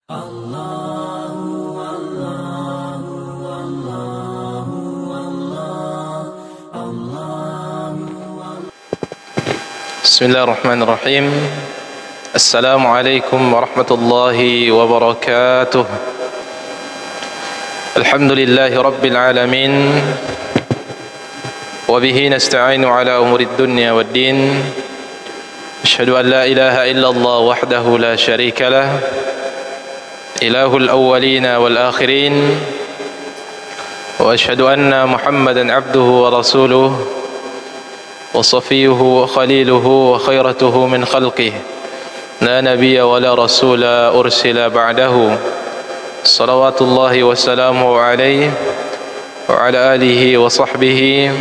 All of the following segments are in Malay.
Bismillahirrahmanirrahim. Assalamualaikum warahmatullahi wabarakatuh. Alhamdulillahi rabbil alamin. Wa bihi nasta'inu ala umurid dunya waddin. Asyhadu an la ilaha illallah wahdahu la syarika lah. Ilahul awwalina wal akhirin. Wa asyhadu anna Muhammadan abduhu wa rasuluh. وصفيه وخليله وخيرته من خلقه لا نبي ولا رسول أرسل بعده صلوات الله وسلامه عليه وعلى آله وصحبه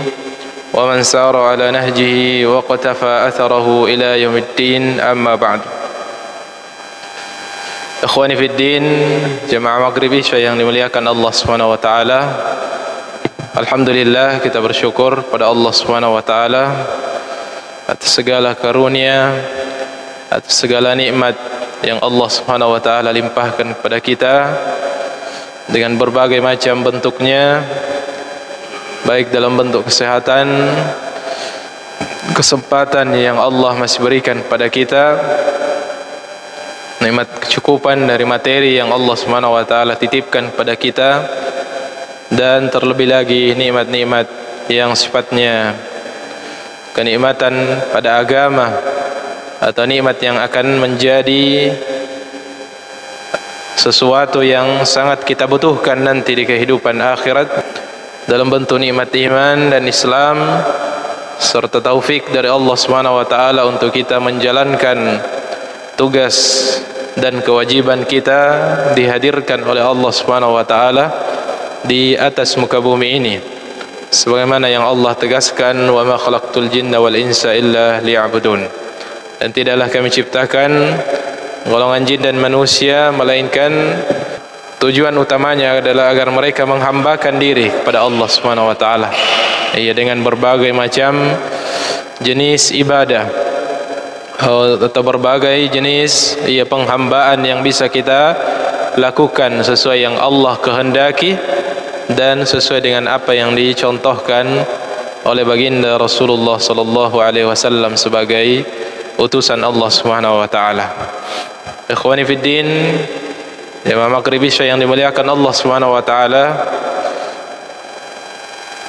ومن سار على نهجه وقتفى أثره إلى يوم الدين أما بعد. Ikhwani fi din, jemaah Maghribi yang dimuliakan Allah Subhanahu wa taala. Alhamdulillah, kita bersyukur pada Allah Subhanahu wa taala atas segala karunia, atas segala nikmat yang Allah Subhanahu wa taala limpahkan kepada kita dengan berbagai macam bentuknya, baik dalam bentuk kesehatan, kesempatan yang Allah masih berikan kepada kita, nikmat kecukupan dari materi yang Allah Subhanahu wa taala titipkan kepada kita, dan terlebih lagi nikmat-nikmat yang sifatnya kenikmatan pada agama atau nikmat yang akan menjadi sesuatu yang sangat kita butuhkan nanti di kehidupan akhirat dalam bentuk nikmat iman dan Islam serta taufik dari Allah Subhanahu wa taala untuk kita menjalankan tugas dan kewajiban kita dihadirkan oleh Allah Subhanahu wa taala di atas muka bumi ini, sebagaimana yang Allah tegaskan, wa ma khalaqtul jinna wal insa illa liya'budun, dan tidaklah kami ciptakan golongan jin dan manusia melainkan tujuan utamanya adalah agar mereka menghambakan diri kepada Allah Subhanahu wa taala, dengan berbagai macam jenis ibadah atau berbagai jenis penghambaan yang bisa kita lakukan sesuai yang Allah kehendaki dan sesuai dengan apa yang dicontohkan oleh baginda Rasulullah sallallahu alaihi wasallam sebagai utusan Allah Subhanahu wa taala. Ikhwani fid din, jemaah Maghribi yang dimuliakan Allah Subhanahu wa taala.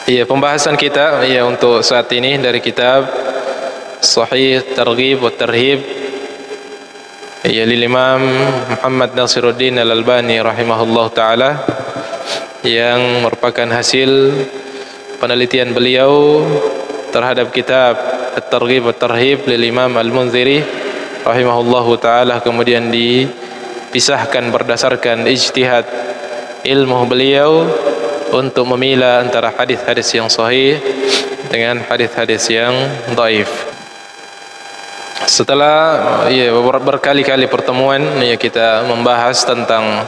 Pembahasan kita untuk saat ini dari kitab Sahih Targhib wa Tarhib lil Imam Muhammad Nasiruddin Al-Albani rahimahullah ta'ala, yang merupakan hasil penelitian beliau terhadap kitab At-Targhib wa Tarhib lil Imam Al-Munziri rahimahullah ta'ala, kemudian dipisahkan berdasarkan ijtihad ilmu beliau untuk memilah antara hadis-hadis yang sahih dengan hadis-hadis yang dhaif. Setelah berkali-kali pertemuan kita membahas tentang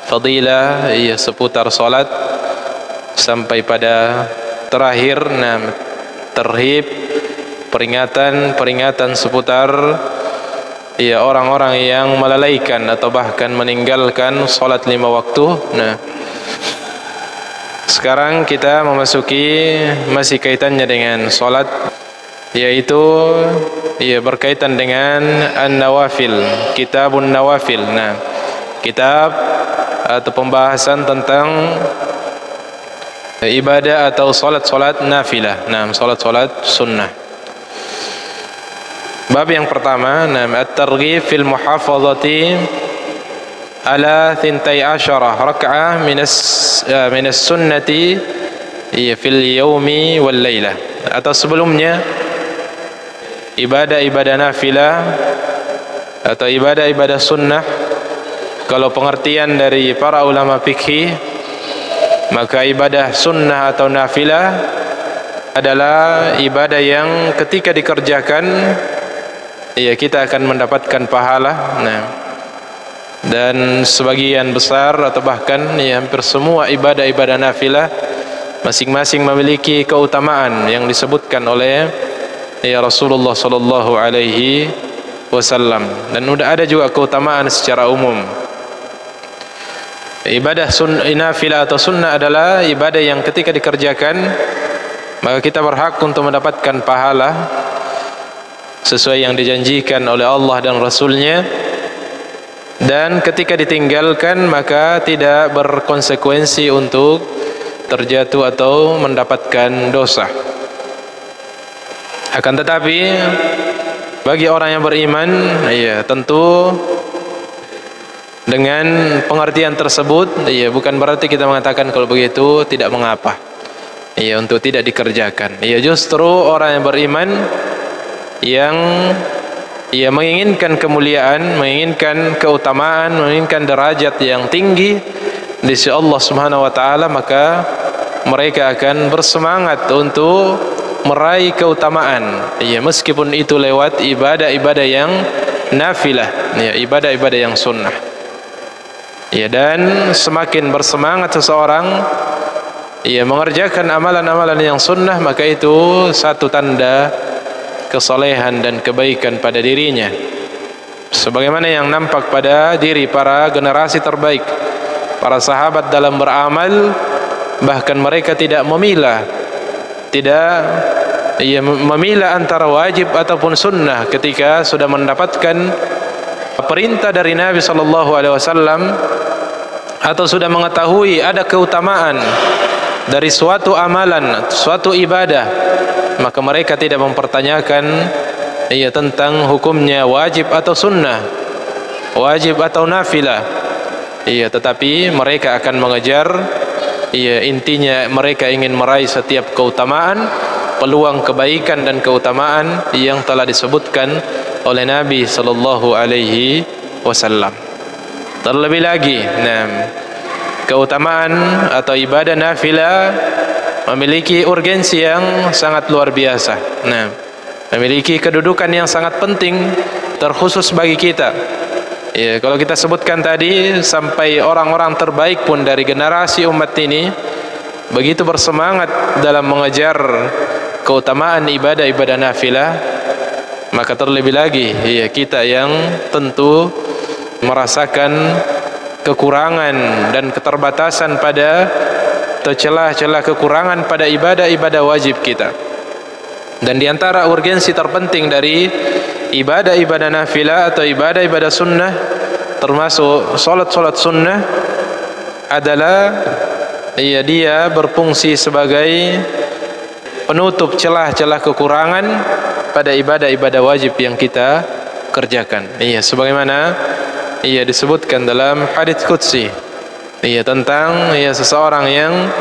fadilah seputar salat sampai pada terakhir tarhib, peringatan seputar orang-orang yang melalaikan atau bahkan meninggalkan salat 5 waktu. Sekarang kita memasuki masih kaitannya dengan salat, yaitu berkaitan dengan an-nawafil, kitabun nawafil. Kitab atau pembahasan tentang ibadah atau salat-salat nafilah, salat-salat sunnah. Bab yang pertama, at-targhib fil muhafazati ala 12 rak'ah min as-sunnati fil yaumi wal lailah. Atau sebelumnya, ibadah-ibadah nafilah atau ibadah-ibadah sunnah, kalau pengertian dari para ulama fikih, maka ibadah sunnah atau nafilah adalah ibadah yang ketika dikerjakan kita akan mendapatkan pahala. Dan sebagian besar atau bahkan hampir semua ibadah-ibadah nafilah masing-masing memiliki keutamaan yang disebutkan oleh Rasulullah sallallahu alaihi wasallam, dan sudah ada juga keutamaan secara umum. Ibadah nafilah atau sunnah adalah ibadah yang ketika dikerjakan maka kita berhak untuk mendapatkan pahala sesuai yang dijanjikan oleh Allah dan Rasulnya, dan ketika ditinggalkan maka tidak berkonsekuensi untuk terjatuh atau mendapatkan dosa. Akan tetapi bagi orang yang beriman, ya tentu dengan pengertian tersebut, ya bukan berarti kita mengatakan kalau begitu tidak mengapa, ya untuk tidak dikerjakan. Ya justru orang yang beriman yang ia menginginkan kemuliaan, menginginkan keutamaan, menginginkan derajat yang tinggi di sisi Allah Subhanahu wa taala, maka mereka akan bersemangat untuk meraih keutamaan. Ya meskipun itu lewat ibadah-ibadah yang nafilah, ya ibadah-ibadah yang sunnah. Ya, dan semakin bersemangat seseorang ia mengerjakan amalan-amalan yang sunnah, maka itu satu tanda kesolehan dan kebaikan pada dirinya, sebagaimana yang nampak pada diri para generasi terbaik, para sahabat dalam beramal. Bahkan mereka tidak memilah antara wajib ataupun sunnah ketika sudah mendapatkan perintah dari Nabi SAW atau sudah mengetahui ada keutamaan dari suatu amalan, suatu ibadah, maka mereka tidak mempertanyakan tentang hukumnya wajib atau sunnah, wajib atau nafilah. Tetapi mereka akan mengejar, intinya mereka ingin meraih setiap keutamaan, peluang kebaikan dan keutamaan yang telah disebutkan oleh Nabi sallallahu alaihi wasallam. Terlebih lagi, keutamaan atau ibadah nafilah memiliki urgensi yang sangat luar biasa. Memiliki kedudukan yang sangat penting, terkhusus bagi kita. Ya, kalau kita sebutkan tadi, sampai orang-orang terbaik pun dari generasi umat ini begitu bersemangat dalam mengejar keutamaan ibadah-ibadah nafilah, maka terlebih lagi kita yang tentu merasakan kekurangan dan keterbatasan pada atau celah-celah kekurangan pada ibadah-ibadah wajib kita. Dan di antara urgensi terpenting dari ibadah-ibadah nafilah atau ibadah-ibadah sunnah, termasuk solat-solat sunnah, adalah dia berfungsi sebagai penutup celah-celah kekurangan pada ibadah-ibadah wajib yang kita kerjakan. Sebagaimana disebutkan dalam hadits qudsi, tentang seseorang yang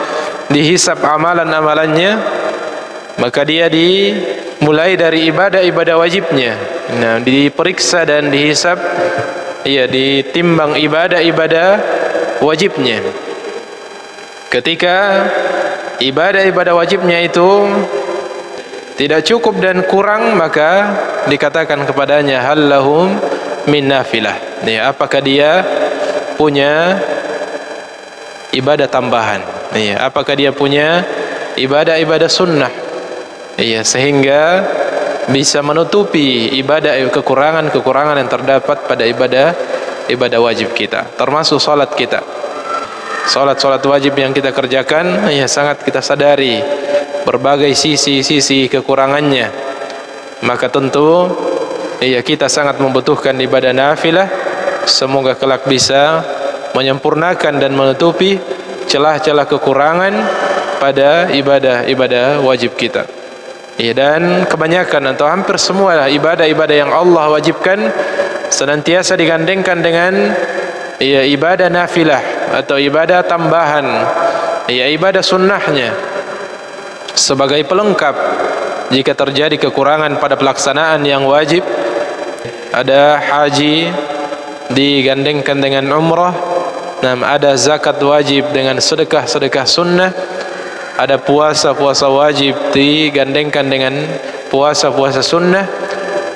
dihisab amalan-amalannya, maka dia dimulai dari ibadah-ibadah wajibnya. Diperiksa dan dihisab, ditimbang ibadah-ibadah wajibnya. Ketika ibadah-ibadah wajibnya itu tidak cukup dan kurang, maka dikatakan kepadanya, hal lahum min nafilah. Apakah dia punya ibadah tambahan? Apakah dia punya ibadah-ibadah sunnah? Sehingga bisa menutupi kekurangan yang terdapat pada ibadah wajib kita, termasuk salat kita. Salat wajib yang kita kerjakan, sangat kita sadari berbagai sisi-sisi kekurangannya. Maka tentu kita sangat membutuhkan ibadah nafilah. Semoga kelak bisa menyempurnakan dan menutupi celah-celah kekurangan pada ibadah-ibadah wajib kita. Dan kebanyakan atau hampir semua ibadah-ibadah yang Allah wajibkan senantiasa digandengkan dengan ibadah nafilah atau ibadah tambahan, ibadah sunnahnya, sebagai pelengkap jika terjadi kekurangan pada pelaksanaan yang wajib. Ada haji digandengkan dengan umrah, ada zakat wajib dengan sedekah-sedekah sunnah, ada puasa-puasa wajib digandengkan dengan puasa-puasa sunnah,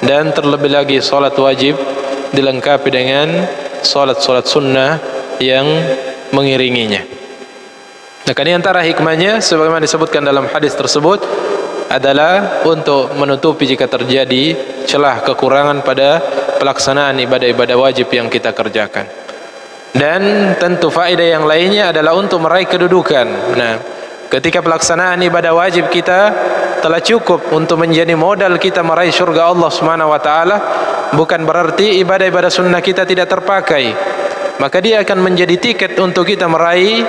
dan terlebih lagi salat wajib dilengkapi dengan salat-salat sunnah yang mengiringinya. Maka di antara hikmahnya, sebagaimana disebutkan dalam hadis tersebut, adalah untuk menutupi jika terjadi celah kekurangan pada pelaksanaan ibadah-ibadah wajib yang kita kerjakan. Dan tentu faedah yang lainnya adalah untuk meraih kedudukan. Nah, ketika pelaksanaan ibadah wajib kita telah cukup untuk menjadi modal kita meraih surga Allah Subhanahu wa taala, bukan berarti ibadah-ibadah sunnah kita tidak terpakai. Maka dia akan menjadi tiket untuk kita meraih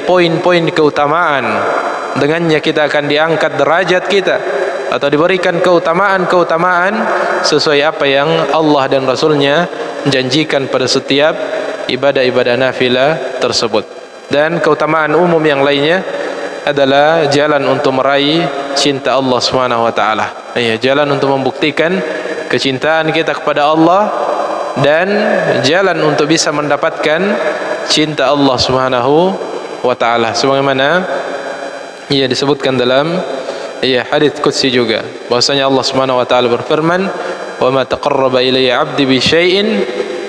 poin-poin keutamaan. Dengannya kita akan diangkat derajat kita atau diberikan keutamaan-keutamaan sesuai apa yang Allah dan Rasulnya janjikan pada setiap ibadah-ibadah nafilah tersebut. Dan keutamaan umum yang lainnya adalah jalan untuk meraih cinta Allah Subhanahu wa taala. Ya, jalan untuk membuktikan kecintaan kita kepada Allah dan jalan untuk bisa mendapatkan cinta Allah Subhanahu wa taala. Sebagaimana ia disebutkan dalam hadits qudsi juga, bahwasanya Allah Subhanahu wa taala berfirman, "Wa ma taqarraba ilayya 'abdi bi syai'in."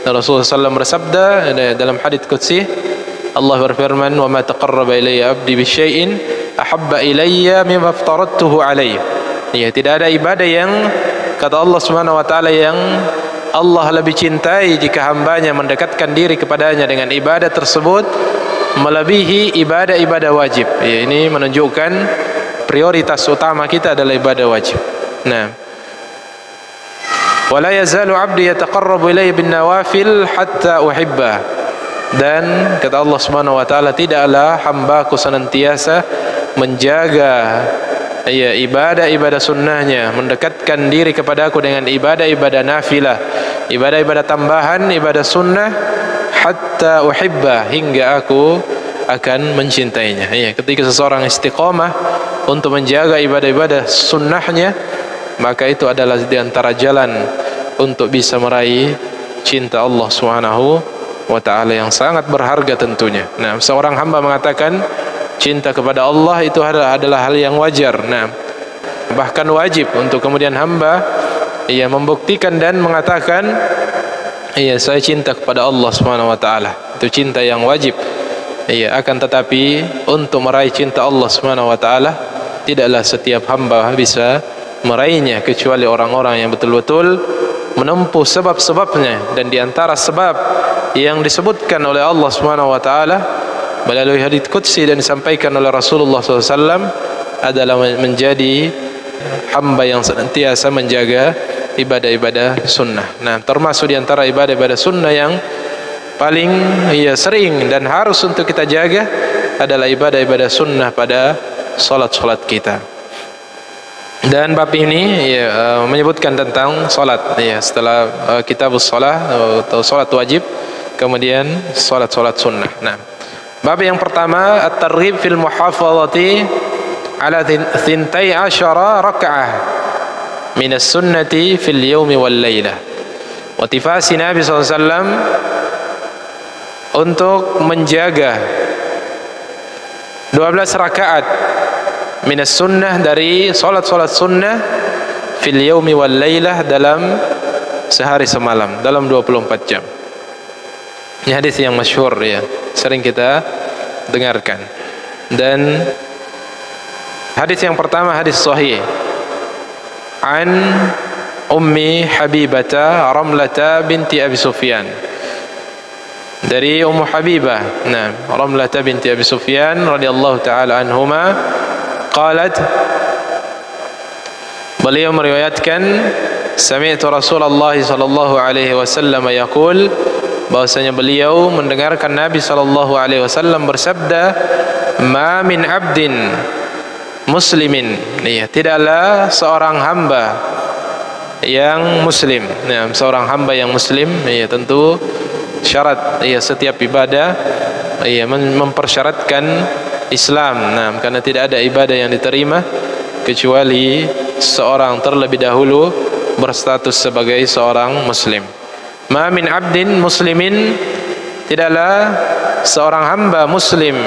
Rasulullah SAW bersabda dalam hadits qudsi, Allah berfirman, "Wa ma taqarraba ilayya 'abdi bi syai'in ahabba ilayya mimma aftaradtuhu alayhi." Ya, tidak ada ibadah yang kata Allah Subhanahu wa taala yang Allah lebih cintai jika hambanya mendekatkan diri kepadanya dengan ibadah tersebut melebihi ibadah-ibadah wajib. Ya, ini menunjukkan prioritas utama kita adalah ibadah wajib. Nah, wala yazalu 'abdi yataqarrabu ilayya bin nawafil hatta uhibbah. Dan kata Allah Subhanahu wa taala, tidaklah hambaku senantiasa menjaga ibadah-ibadah sunnahnya, mendekatkan diri kepadaku dengan ibadah-ibadah nafilah, ibadah-ibadah tambahan, ibadah sunnah, hatta uhibba, hingga aku akan mencintainya. Ketika seseorang istiqamah untuk menjaga ibadah-ibadah sunnahnya, maka itu adalah di antara jalan untuk bisa meraih cinta Allah Subhanahu wa taala yang sangat berharga tentunya. Nah, seorang hamba mengatakan cinta kepada Allah itu adalah hal yang wajar. Nah, bahkan wajib untuk kemudian hamba membuktikan dan mengatakan saya cinta kepada Allah Subhanahu wa taala. Itu cinta yang wajib. Akan tetapi untuk meraih cinta Allah Subhanahu wa taala tidaklah setiap hamba bisa meraihnya, kecuali orang-orang yang betul-betul menempuh sebab-sebabnya. Dan di antara sebab yang disebutkan oleh Allah Subhanahu wa taala melalui hadits qudsi dan disampaikan oleh Rasulullah SAW adalah menjadi hamba yang senantiasa menjaga ibadah-ibadah sunnah. Nah, termasuk di antara ibadah-ibadah sunnah yang paling sering dan harus untuk kita jaga adalah ibadah-ibadah sunnah pada salat-salat kita. Dan bab ini menyebutkan tentang salat. Setelah kitabus shalah atau salat wajib, kemudian salat-salat sunnah. Nah, bab yang pertama, at-targhib fil muhafazati ala 12 raka'ah min as-sunnati fil yawmi wal lailah. Motivasi Nabi SAW untuk menjaga 12 rakaat min as-sunnah, dari salat-salat sunnah, fil yawmi wal lailah, dalam sehari semalam, dalam 24 jam. Ini hadis yang masyhur, sering kita dengarkan. Dan hadis yang pertama hadis sahih an Ummi Habibata Ramlata binti Abi Sufyan, dari Ummu Habibah Ramlata binti Abi Sufyan radhiyallahu taala anhuma, qalat, beliau meriwayatkan, sami'tu Rasulullah sallallahu alaihi wasallam yaqul, bahwasanya beliau mendengarkan Nabi sallallahu alaihi wasallam bersabda, ma min abdin muslimin, tidaklah seorang hamba yang muslim. Seorang hamba yang muslim, tentu syarat setiap ibadah mempersyaratkan Islam. Karena tidak ada ibadah yang diterima kecuali seorang terlebih dahulu berstatus sebagai seorang muslim. Ma min abdin muslimin, tidaklah seorang hamba muslim,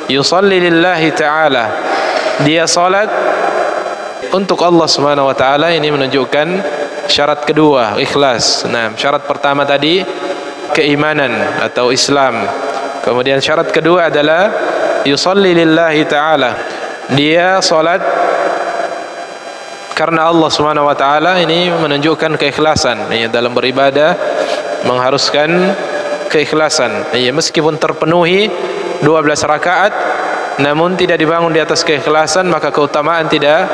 yusalli lillahi ta'ala, dia salat untuk Allah Subhanahu wa taala. Ini menunjukkan syarat kedua, ikhlas. Syarat pertama tadi keimanan atau Islam. Kemudian syarat kedua adalah yusalli lillahi ta'ala, dia salat karena Allah Subhanahu wa taala. Ini menunjukkan keikhlasan dalam beribadah, mengharuskan keikhlasan. Meskipun terpenuhi 12 rakaat namun tidak dibangun di atas keikhlasan, maka keutamaan tidak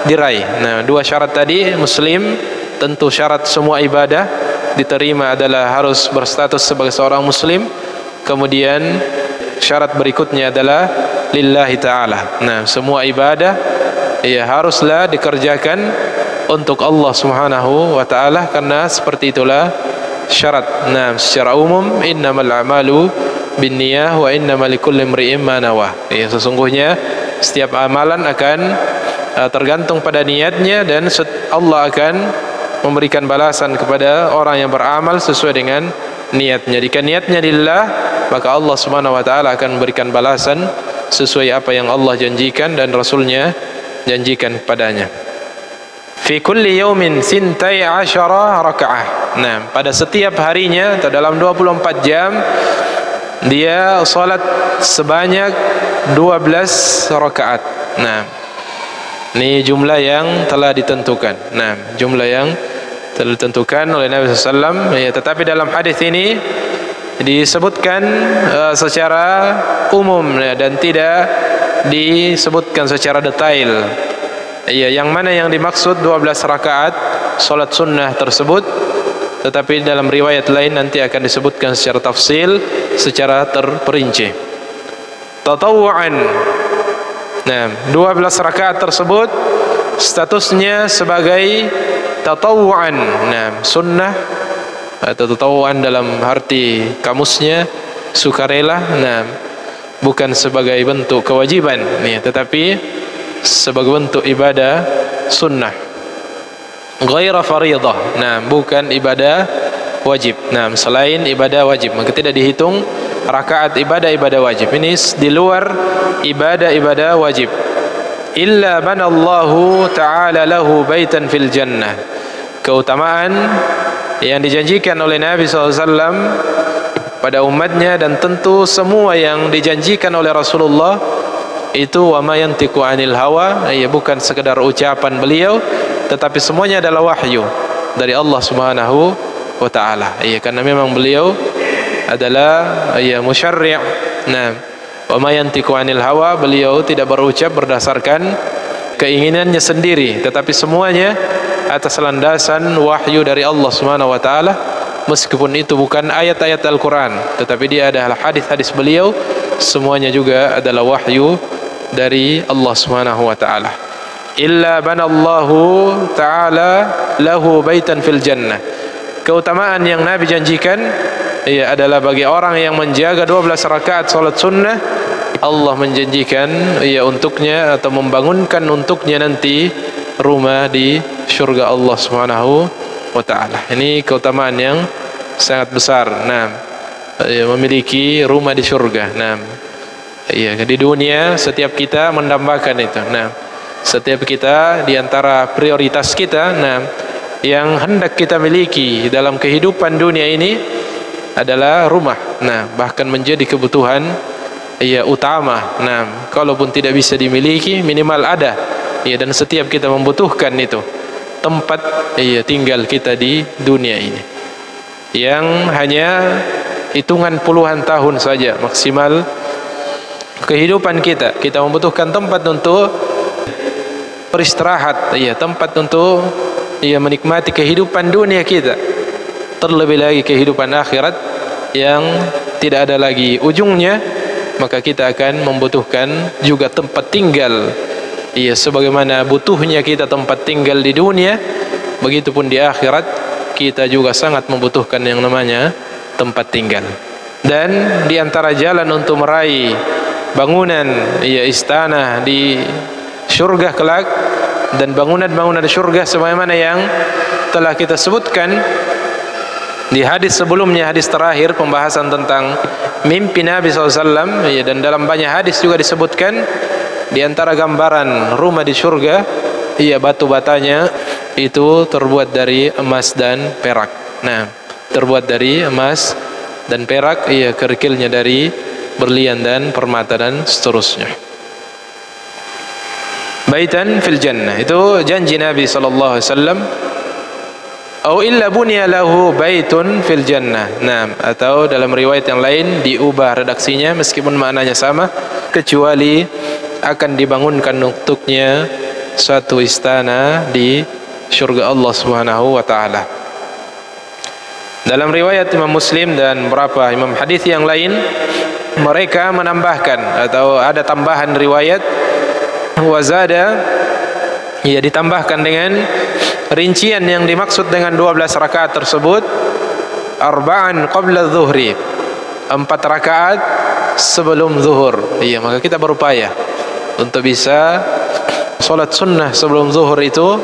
diraih. Nah, dua syarat tadi muslim, tentu syarat semua ibadah diterima adalah harus berstatus sebagai seorang muslim. Kemudian syarat berikutnya adalah lillahi ta'ala. Nah, semua ibadah haruslah dikerjakan untuk Allah Subhanahu wa ta'ala, karena seperti itulah syarat. Nah, secara umum innamal a'malu binniyah wa innamal likulli imri'in ma nawah. Sesungguhnya setiap amalan akan tergantung pada niatnya, dan Allah akan memberikan balasan kepada orang yang beramal sesuai dengan niatnya. Jika niatnya lillah, maka Allah Subhanahu wa ta'ala akan memberikan balasan sesuai apa yang Allah janjikan dan Rasulnya janjikan kepadanya. Fi kulli yawmin 12 raka'ah. Nah, pada setiap harinya atau dalam 24 jam dia salat sebanyak 12 rakaat. Nah, ini jumlah yang telah ditentukan. Nah, jumlah yang telah ditentukan oleh Nabi SAW. Tetapi dalam hadis ini disebutkan secara umum dan tidak disebutkan secara detail. Yang mana yang dimaksud 12 rakaat salat sunnah tersebut, tetapi dalam riwayat lain nanti akan disebutkan secara tafsil, secara terperinci. Tatawu'an. Nah, 12 rakaat tersebut statusnya sebagai tatawu'an. Nah, sunnah atau tatawu'an dalam arti kamusnya sukarela. Nah, bukan sebagai bentuk kewajiban, tetapi sebagai bentuk ibadah sunnah. Ghaira faridah. Nah, bukan ibadah wajib. Nah, selain ibadah wajib, maka tidak dihitung rakaat ibadah wajib. Ini di luar ibadah wajib. Illa banallahu ta'ala lahu baitan fil jannah. Keutamaan yang dijanjikan oleh Nabi SAW pada umatnya, dan tentu semua yang dijanjikan oleh Rasulullah itu wa ma yantiqu anil hawa, bukan sekedar ucapan beliau, tetapi semuanya adalah wahyu dari Allah Subhanahu wa ta'ala. Karena memang beliau adalah musyarri'. Nah, wa ma yantiqu anil hawa, beliau tidak berucap berdasarkan keinginannya sendiri, tetapi semuanya atas landasan wahyu dari Allah Subhanahu wa ta'ala. Meskipun itu bukan ayat-ayat Al-Quran, tetapi dia adalah hadis-hadis beliau, semuanya juga adalah wahyu dari Allah Subhanahu wa ta'ala. Illa banallahu ta'ala lahu baitan fil jannah. Keutamaan yang Nabi janjikan adalah bagi orang yang menjaga 12 rakaat salat sunnah, Allah menjanjikan untuknya atau membangunkan untuknya nanti rumah di syurga Allah Subhanahu wa ta'ala. Ini keutamaan yang sangat besar. Nah, memiliki rumah di syurga. Nah, di dunia setiap kita mendambakan itu. Nah, setiap kita di antara prioritas kita, yang hendak kita miliki dalam kehidupan dunia ini adalah rumah. Nah, bahkan menjadi kebutuhan utama. Nah, kalaupun tidak bisa dimiliki, minimal ada. Dan setiap kita membutuhkan itu tempat tinggal kita di dunia ini, yang hanya hitungan puluhan tahun saja maksimal kehidupan kita. Kita membutuhkan tempat untuk beristirahat, tempat untuk menikmati kehidupan dunia kita, terlebih lagi kehidupan akhirat yang tidak ada lagi ujungnya. Maka kita akan membutuhkan juga tempat tinggal. Sebagaimana butuhnya kita tempat tinggal di dunia, begitupun di akhirat kita juga sangat membutuhkan yang namanya tempat tinggal. Dan di antara jalan untuk meraih bangunan istana di syurga kelak, dan bangunan-bangunan syurga sebagaimana yang telah kita sebutkan di hadis sebelumnya, hadis terakhir pembahasan tentang mimpi Nabi SAW, dan dalam banyak hadis juga disebutkan di antara gambaran rumah di syurga, batu batanya itu terbuat dari emas dan perak. Nah, terbuat dari emas dan perak, kerikilnya dari berlian dan permata dan seterusnya. Baitan fil jannah, itu janji Nabi SAW Au illa bunya lahu baitun fil jannah. Nah, atau dalam riwayat yang lain diubah redaksinya meskipun maknanya sama, kecuali akan dibangunkan untuknya suatu istana di surga Allah Subhanahu wa taala. Dalam riwayat Imam Muslim dan beberapa imam hadis yang lain, mereka menambahkan atau ada tambahan riwayat wazada, ia ditambahkan dengan rincian yang dimaksud dengan 12 rakaat tersebut, arba'an qabla zuhri, 4 rakaat sebelum zuhur. Iya, maka kita berupaya untuk bisa solat sunnah sebelum zuhur itu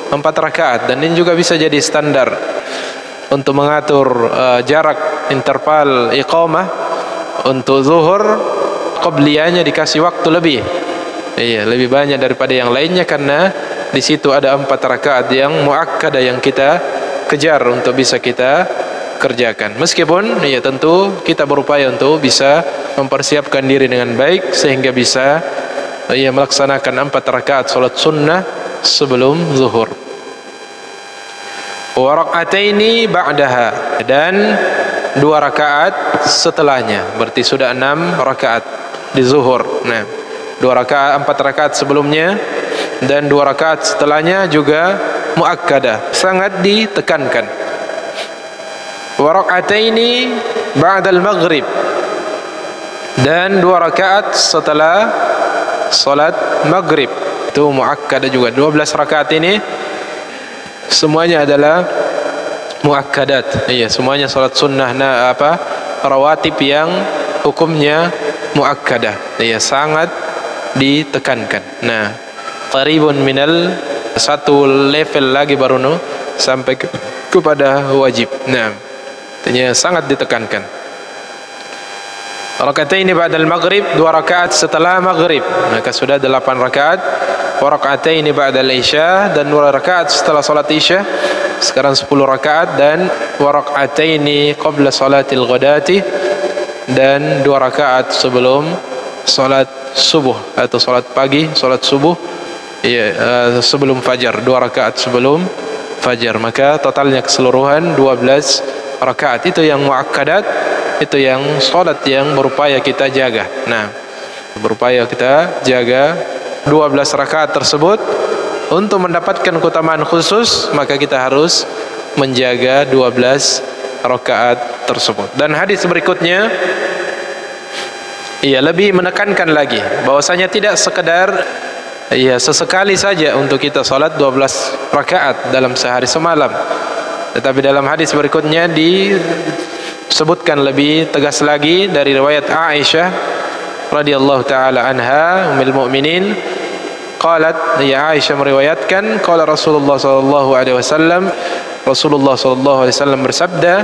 4 rakaat, dan ini juga bisa jadi standar untuk mengatur jarak interval iqamah. Untuk zuhur qabliyahnya dikasih waktu lebih, iya, lebih banyak daripada yang lainnya, karena di situ ada 4 rakaat yang muakkadah yang kita kejar untuk bisa kita kerjakan. Meskipun ya tentu kita berupaya untuk bisa mempersiapkan diri dengan baik sehingga bisa ya melaksanakan 4 rakaat salat sunnah sebelum zuhur. Wa raka'ataini ba'daha, dan 2 rakaat setelahnya, berarti sudah 6 rakaat di zuhur. Nah, 2 rakaat, 4 rakaat sebelumnya dan 2 rakaat setelahnya juga muakkadah, sangat ditekankan. Wa raka'ataini ba'dal maghrib, dan 2 rakaat setelah salat maghrib, itu muakkadah juga. 12 rakaat ini semuanya adalah muakkadat, iya, semuanya salat sunnah rawatib yang hukumnya muakkadah, iya, sangat ditekankan. Nah, qaribun minal, satu level lagi baru sampai kepada wajib. Nah, artinya sangat ditekankan. Raka'ataini ba'dal maghrib, 2 rakaat setelah maghrib, maka sudah 8 rakaat. Wa raka'ataini ba'dal isya, dan 2 rakaat setelah salat isya, sekarang 10 rakaat. Dan wa raka'ataini qabla salatil ghadati, dan 2 rakaat sebelum salat subuh atau salat pagi, salat subuh, ya, sebelum fajar, 2 rakaat sebelum fajar. Maka totalnya keseluruhan 12 rakaat. Itu yang muakkadat, itu yang salat yang berupaya kita jaga. Nah, berupaya kita jaga 12 rakaat tersebut. Untuk mendapatkan keutamaan khusus, maka kita harus menjaga 12 rakaat tersebut. Dan hadis berikutnya ia lebih menekankan lagi bahwasanya tidak sekedar sesekali saja untuk kita salat 12 rakaat dalam sehari semalam, tetapi dalam hadis berikutnya disebutkan lebih tegas lagi dari riwayat Aisyah radhiyallahu taala anha ummul mukminin, qalat, ya Aisyah meriwayatkan, qala Rasulullah sallallahu alaihi wasallam, Rasulullah sallallahu alaihi wasallam bersabda,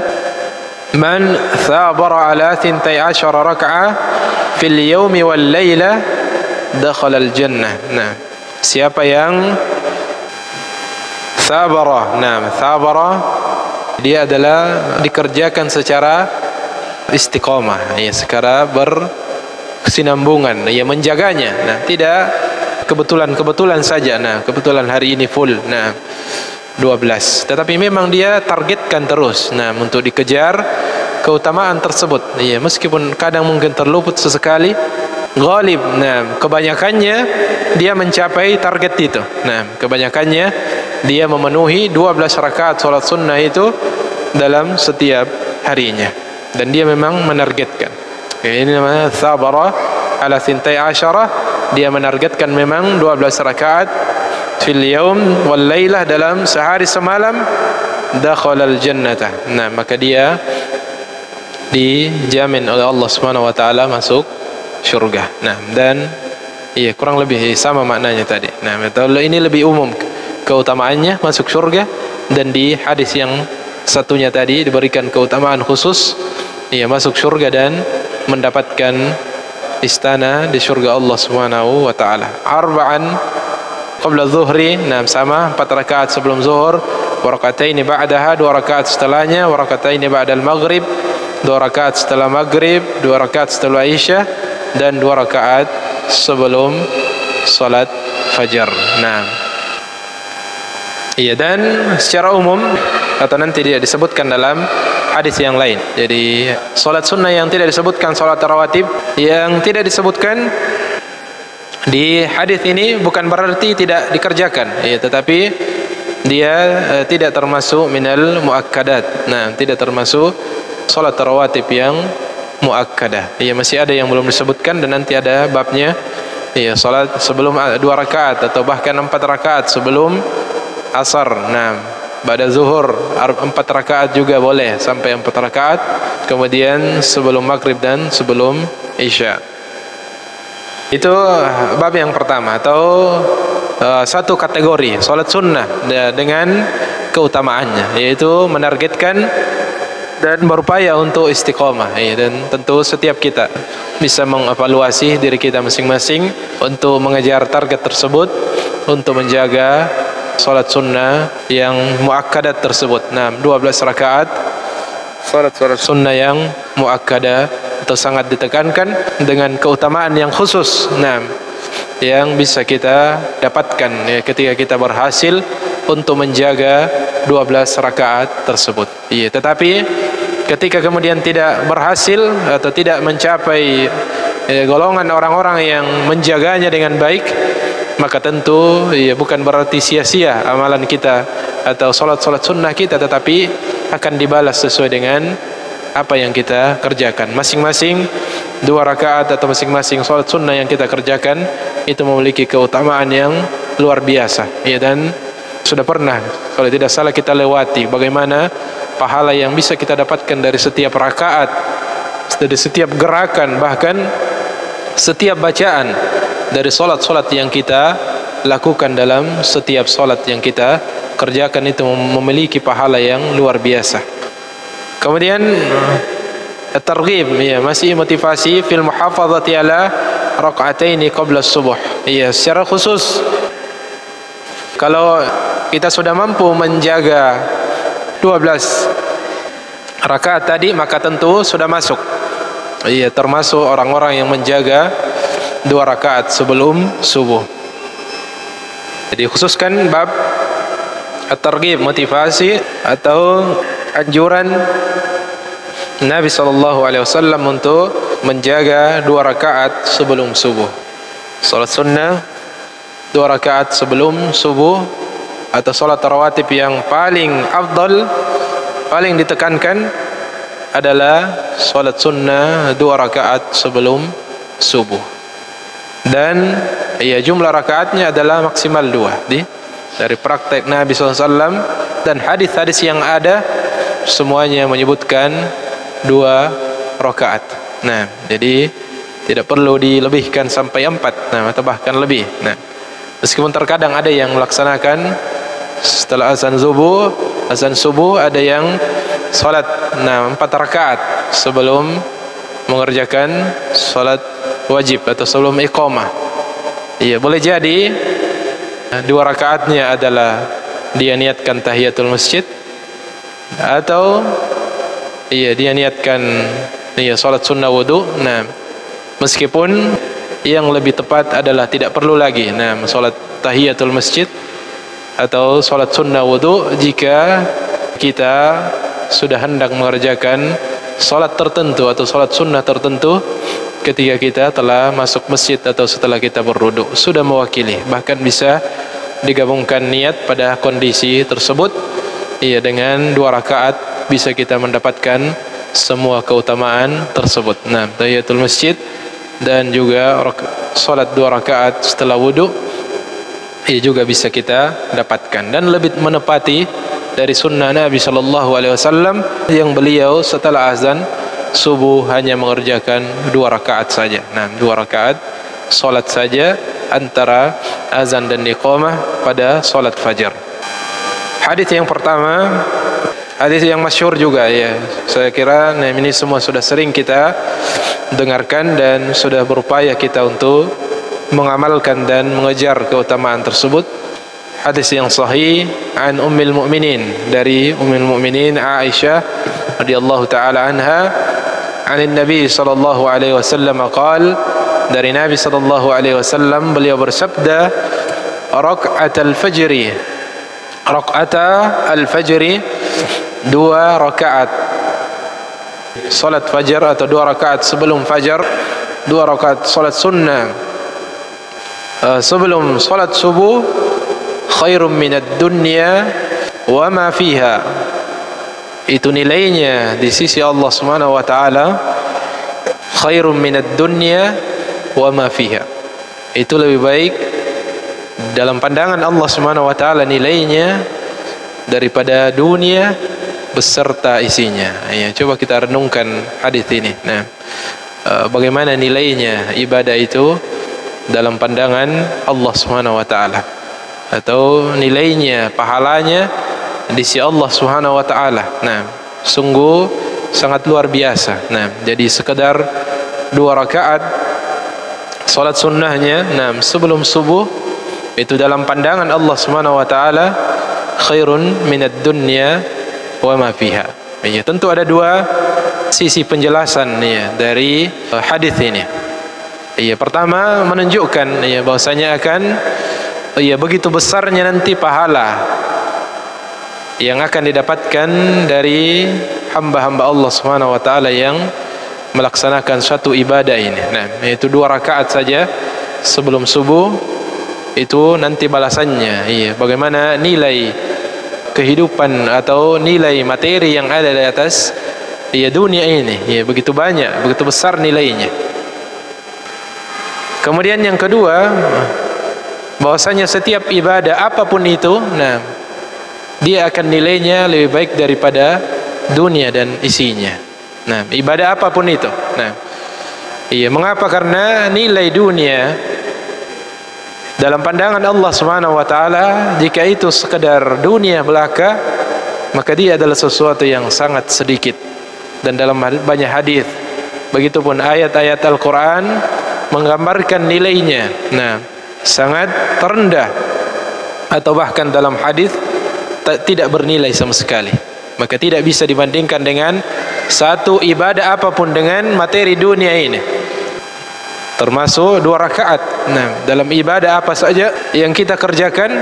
man thabara ala 12 raka'ah fil yawmi wal laila dakhala al jannah. Nah, siapa yang thabara, thabara dia adalah dikerjakan secara istiqamah, ya, secara berkesinambungan, ya, menjaganya. Nah, tidak kebetulan saja. Nah, kebetulan hari ini full. Nah, 12. Tetapi memang dia targetkan terus. Nah, untuk dikejar keutamaan tersebut. Ya, meskipun kadang mungkin terluput sesekali, ghalib. Nah, kebanyakannya dia mencapai target itu. Nah, kebanyakannya dia memenuhi 12 rakaat salat sunnah itu dalam setiap harinya. Dan dia memang menargetkan. Ini namanya thabara ala 12. Dia menargetkan memang 12 rakaat fil yaum wal lailah, dalam sehari semalam, dakhalal jannata. Nah, maka dia dijamin oleh Allah Subhanahu wa taala masuk syurga. Nah, dan iya, kurang lebih sama maknanya tadi. Nah, ini lebih umum keutamaannya masuk syurga, dan di hadis yang satunya tadi diberikan keutamaan khusus, iya, masuk syurga dan mendapatkan istana di syurga Allah Subhanahu wa taala. Arba'an qabla zuhri, nah, sama 4 rakaat sebelum zuhur, wa raka'ataini ba'daha, 2 rakaat setelahnya, wa raka'ataini ba'dal maghrib, 2 rakaat setelah maghrib, 2 rakaat setelah isya, dan 2 rakaat sebelum salat fajar. Nah, iya, dan secara umum atau nanti dia disebutkan dalam hadis yang lain. Jadi salat sunnah yang tidak disebutkan, salat rawatib yang tidak disebutkan di hadis ini bukan berarti tidak dikerjakan, ya, tetapi dia tidak termasuk minal muakkadat. Nah, tidak termasuk salat rawatib yang muakkadah. Ya, masih ada yang belum disebutkan dan nanti ada babnya. Ya, salat sebelum 2 rakaat atau bahkan 4 rakaat sebelum asar. Nah, pada zuhur 4 rakaat juga boleh sampai 4 rakaat. Kemudian sebelum maghrib dan sebelum isya. Itu bab yang pertama, atau satu kategori salat sunnah dengan keutamaannya, yaitu menargetkan dan berupaya untuk istiqomah. Dan tentu setiap kita bisa mengevaluasi diri kita masing-masing untuk mengejar target tersebut, untuk menjaga salat sunnah yang muakkadat tersebut. Nah, 12 rakaat salat sunnah yang muakkadah atau sangat ditekankan dengan keutamaan yang khusus. Nah, yang bisa kita dapatkan ya, ketika kita berhasil untuk menjaga 12 rakaat tersebut. Iya, tetapi ketika kemudian tidak berhasil atau tidak mencapai golongan orang-orang yang menjaganya dengan baik, maka tentu ya, bukan berarti sia-sia amalan kita atau salat-salat sunnah kita, tetapi akan dibalas sesuai dengan apa yang kita kerjakan. Masing-masing 2 rakaat atau masing-masing salat sunnah yang kita kerjakan itu memiliki keutamaan yang luar biasa. Ya, dan sudah pernah kalau tidak salah kita lewati bagaimana pahala yang bisa kita dapatkan dari setiap rakaat, dari setiap gerakan, bahkan setiap bacaan dari salat-salat yang kita lakukan dalam setiap salat yang kita kerjakan itu memiliki pahala yang luar biasa. Kemudian at-targhib, ya, masih motivasi fil muhafazati ala raka'ataini qabla subuh. Ya, secara khusus kalau kita sudah mampu menjaga 12 rakaat tadi, maka tentu sudah masuk. Iya, termasuk orang-orang yang menjaga 2 rakaat sebelum subuh. Jadi khususkan bab at-targhib, motivasi atau anjuran Nabi SAW untuk menjaga 2 rakaat sebelum subuh. Salat sunnah 2 rakaat sebelum subuh atau salat rawatib yang paling afdal, paling ditekankan adalah salat sunnah 2 rakaat sebelum subuh. Dan ya, jumlah rakaatnya adalah maksimal 2 dari praktek Nabi SAW dan hadis-hadis yang ada semuanya menyebutkan 2 rakaat. Nah, jadi tidak perlu dilebihkan sampai 4, nah, atau bahkan lebih. Nah, meskipun terkadang ada yang melaksanakan setelah azan subuh ada yang salat 4 rakaat sebelum mengerjakan salat wajib atau sebelum iqamah. Iya, boleh jadi 2 rakaatnya adalah dia niatkan tahiyatul masjid, atau iya dia niatkan salat sunnah wudu. Nah, meskipun yang lebih tepat adalah tidak perlu lagi salat tahiyatul masjid atau salat sunnah wudu jika kita sudah hendak mengerjakan salat tertentu atau salat sunnah tertentu ketika kita telah masuk masjid atau setelah kita berwudu, sudah mewakili. Bahkan bisa digabungkan niat pada kondisi tersebut. Iya, dengan 2 rakaat bisa kita mendapatkan semua keutamaan tersebut. Nah, tahiyatul masjid dan juga salat 2 rakaat setelah wudu, ia juga bisa kita dapatkan. Dan lebih menepati dari sunnah Nabi SAW yang beliau setelah azan subuh hanya mengerjakan 2 rakaat saja. Nah, 2 rakaat salat saja antara azan dan iqamah pada salat fajar. Hadis yang pertama, hadis yang masyhur juga, ya. Saya kira ini semua sudah sering kita dengarkan dan sudah berupaya kita untuk mengamalkan dan mengejar keutamaan tersebut. Hadis yang sahih an Ummul Mukminin, dari Ummul Mukminin Aisyah radhiyallahu taala anha, an Nabi sallallahu alaihi wasallam qaal, dari Nabi sallallahu alaihi wasallam beliau bersabda, rakaat al-fajri 2 rakaat salat fajar atau 2 rakaat sebelum fajar, 2 rakaat salat sunnah sebelum salat subuh, khairum minad dunya wa ma fiha. Itu nilainya di sisi Allah Subhanahu wa taala, khairum minad dunya wa ma fiha. Itu lebih baik dalam pandangan Allah Subhanahu wa taala nilainya daripada dunia beserta isinya. Ya, coba kita renungkan hadis ini. Nah, bagaimana nilainya ibadah itu dalam pandangan Allah Subhanahu wa taala, atau nilainya, pahalanya di sisi Allah Subhanahu wa taala. Nah, sungguh sangat luar biasa. Nah, jadi sekedar 2 rakaat salat sunnahnya, nah, sebelum subuh, itu dalam pandangan Allah Subhanahu wa taala khairun minad dunya wa ma fiha. Ya, tentu ada 2 sisi penjelasan ya dari hadis ini. Ya, pertama menunjukkan ya bahwasanya akan ya begitu besarnya nanti pahala yang akan didapatkan dari hamba-hamba Allah Subhanahu wa taala yang melaksanakan suatu ibadah ini. Nah, yaitu 2 rakaat saja sebelum subuh, itu nanti balasannya. Iya, bagaimana nilai kehidupan atau nilai materi yang ada di atas ya dunia ini. Ya, begitu banyak, begitu besar nilainya. Kemudian yang kedua, bahwasanya setiap ibadah apapun itu, nah, dia akan nilainya lebih baik daripada dunia dan isinya. Nah, ibadah apapun itu. Nah, iya, mengapa? Karena nilai dunia dalam pandangan Allah Subhanahu wa taala, jika itu sekedar dunia belaka, maka dia adalah sesuatu yang sangat sedikit. Dan dalam banyak hadis, begitupun ayat-ayat Al-Qur'an menggambarkan nilainya. Nah, sangat terendah, atau bahkan dalam hadis tidak bernilai sama sekali. Maka tidak bisa dibandingkan dengan satu ibadah apapun dengan materi dunia ini, termasuk 2 rakaat. Nah, dalam ibadah apa saja yang kita kerjakan,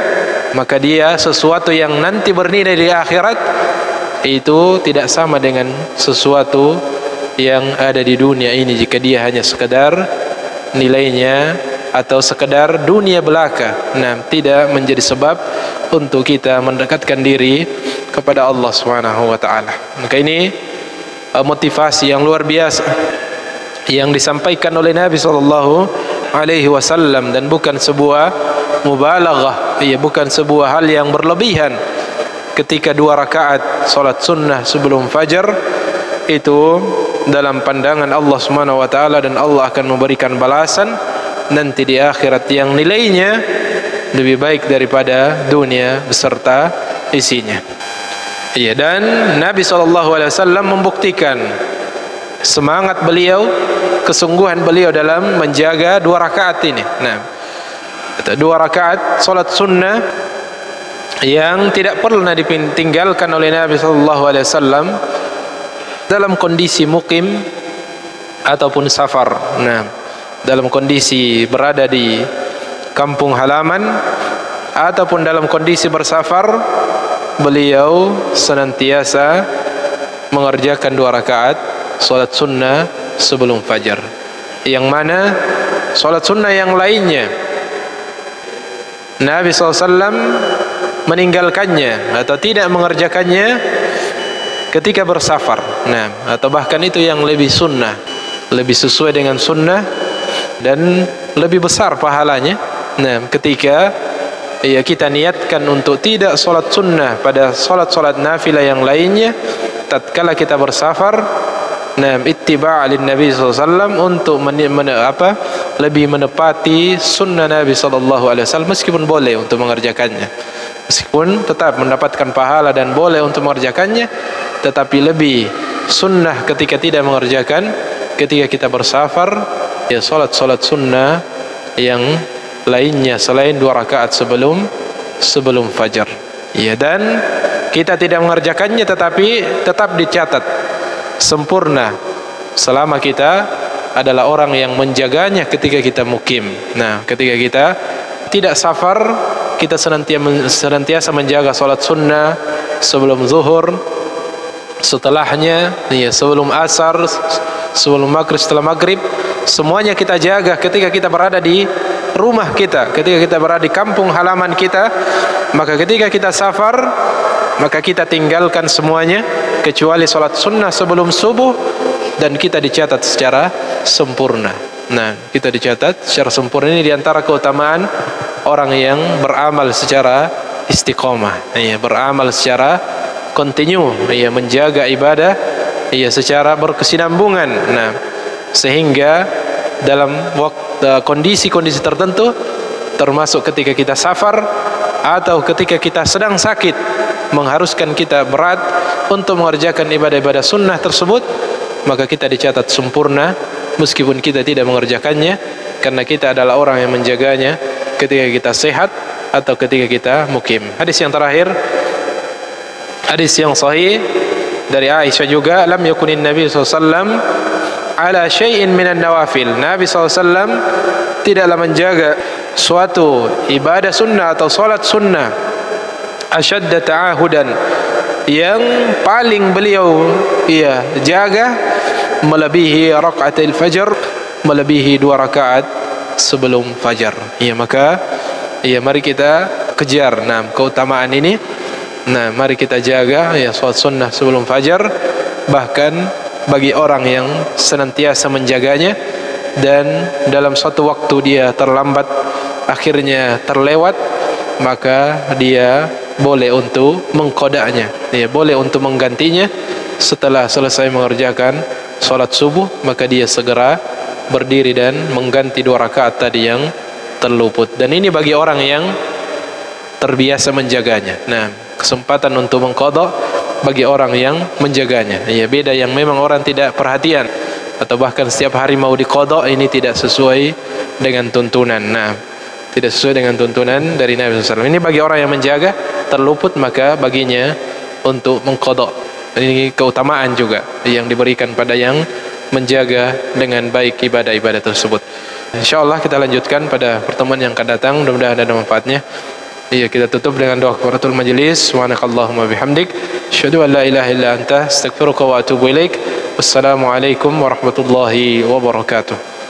maka dia sesuatu yang nanti bernilai di akhirat, itu tidak sama dengan sesuatu yang ada di dunia ini jika dia hanya sekedar nilainya atau sekedar dunia belaka. Nah, tidak menjadi sebab untuk kita mendekatkan diri kepada Allah Subhanahu wa taala. Maka ini motivasi yang luar biasa yang disampaikan oleh Nabi sallallahu alaihi wasallam, dan bukan sebuah mubalaghah, ya, bukan sebuah hal yang berlebihan. Ketika 2 rakaat salat sunnah sebelum fajar itu dalam pandangan Allah Subhanahu wa taala, dan Allah akan memberikan balasan nanti di akhirat yang nilainya lebih baik daripada dunia beserta isinya. Iya, dan Nabi SAW membuktikan semangat beliau, kesungguhan beliau dalam menjaga 2 rakaat ini. Nah, 2 rakaat salat sunnah yang tidak pernah ditinggalkan oleh Nabi SAW dalam kondisi mukim ataupun safar. Nah, dalam kondisi berada di kampung halaman ataupun dalam kondisi bersafar, beliau senantiasa mengerjakan 2 rakaat salat sunnah sebelum fajar, yang mana salat sunnah yang lainnya Nabi SAW meninggalkannya atau tidak mengerjakannya ketika bersafar. Nah, atau bahkan itu yang lebih sunnah, lebih sesuai dengan sunnah dan lebih besar pahalanya. Nah, ketika ya kita niatkan untuk tidak solat sunnah pada solat-solat nafilah yang lainnya, tatkala kita bersafar, nah, ittiba' lin Nabi SAW, untuk lebih menepati sunnah Nabi SAW, meskipun boleh untuk mengerjakannya, meskipun tetap mendapatkan pahala dan boleh untuk mengerjakannya, tetapi lebih sunnah ketika tidak mengerjakan, ketika kita bersafar, ya solat-solat sunnah yang lainnya selain 2 rakaat sebelum fajar. Ya, dan kita tidak mengerjakannya tetapi tetap dicatat sempurna selama kita adalah orang yang menjaganya ketika kita mukim. Nah, ketika kita tidak safar, kita senantiasa menjaga salat sunnah sebelum zuhur, setelahnya, ya, sebelum asar, sebelum maghrib, setelah maghrib, semuanya kita jaga ketika kita berada di rumah kita, ketika kita berada di kampung halaman kita. Maka ketika kita safar, maka kita tinggalkan semuanya kecuali salat sunnah sebelum subuh, dan kita dicatat secara sempurna. Nah, kita dicatat secara sempurna. Ini diantara keutamaan orang yang beramal secara istiqomah, ya, beramal secara kontinu, ya, menjaga ibadah, ya, secara berkesinambungan. Nah, sehingga dalam kondisi-kondisi tertentu, termasuk ketika kita safar atau ketika kita sedang sakit, mengharuskan kita berat untuk mengerjakan ibadah-ibadah sunnah tersebut, maka kita dicatat sempurna meskipun kita tidak mengerjakannya, karena kita adalah orang yang menjaganya ketika kita sehat atau ketika kita mukim. Hadis yang terakhir, hadis yang sahih dari Aisyah juga, lam yakunin Nabi SAW ala syai'in minan nawafil. Nabi SAW tidaklah menjaga suatu ibadah sunnah atau salat sunnah asyadda ta'ahudan, yang paling beliau jaga, melebihi rakaatil fajr, melebihi 2 rakaat sebelum fajar. Ya, maka mari kita kejar keutamaan ini. Nah, mari kita jaga salat sunnah sebelum fajar. Bahkan bagi orang yang senantiasa menjaganya dan dalam suatu waktu dia terlambat, akhirnya terlewat, maka dia boleh untuk mengqadanya, boleh untuk menggantinya setelah selesai mengerjakan salat subuh. Maka dia segera berdiri dan mengganti 2 rakaat tadi yang terluput. Dan ini bagi orang yang terbiasa menjaganya. Nah, kesempatan untuk mengqada bagi orang yang menjaganya. Ya, beda yang memang orang tidak perhatian atau bahkan setiap hari mau diqada, ini tidak sesuai dengan tuntunan. Nah, tidak sesuai dengan tuntunan dari Nabi SAW. Ini bagi orang yang menjaga, terluput, maka baginya untuk mengqada. Ini keutamaan juga yang diberikan pada yang menjaga dengan baik ibadah-ibadah tersebut. InsyaAllah kita lanjutkan pada pertemuan yang akan datang. Mudah-mudahan ada manfaatnya. Iya, kita tutup dengan doa kafaratul majlis. Subhanakallahumma bihamdik, asyhadu an la ilaha illa anta, astaghfiruka wa atubu ilaik. Wassalamualaikum warahmatullahi wabarakatuh.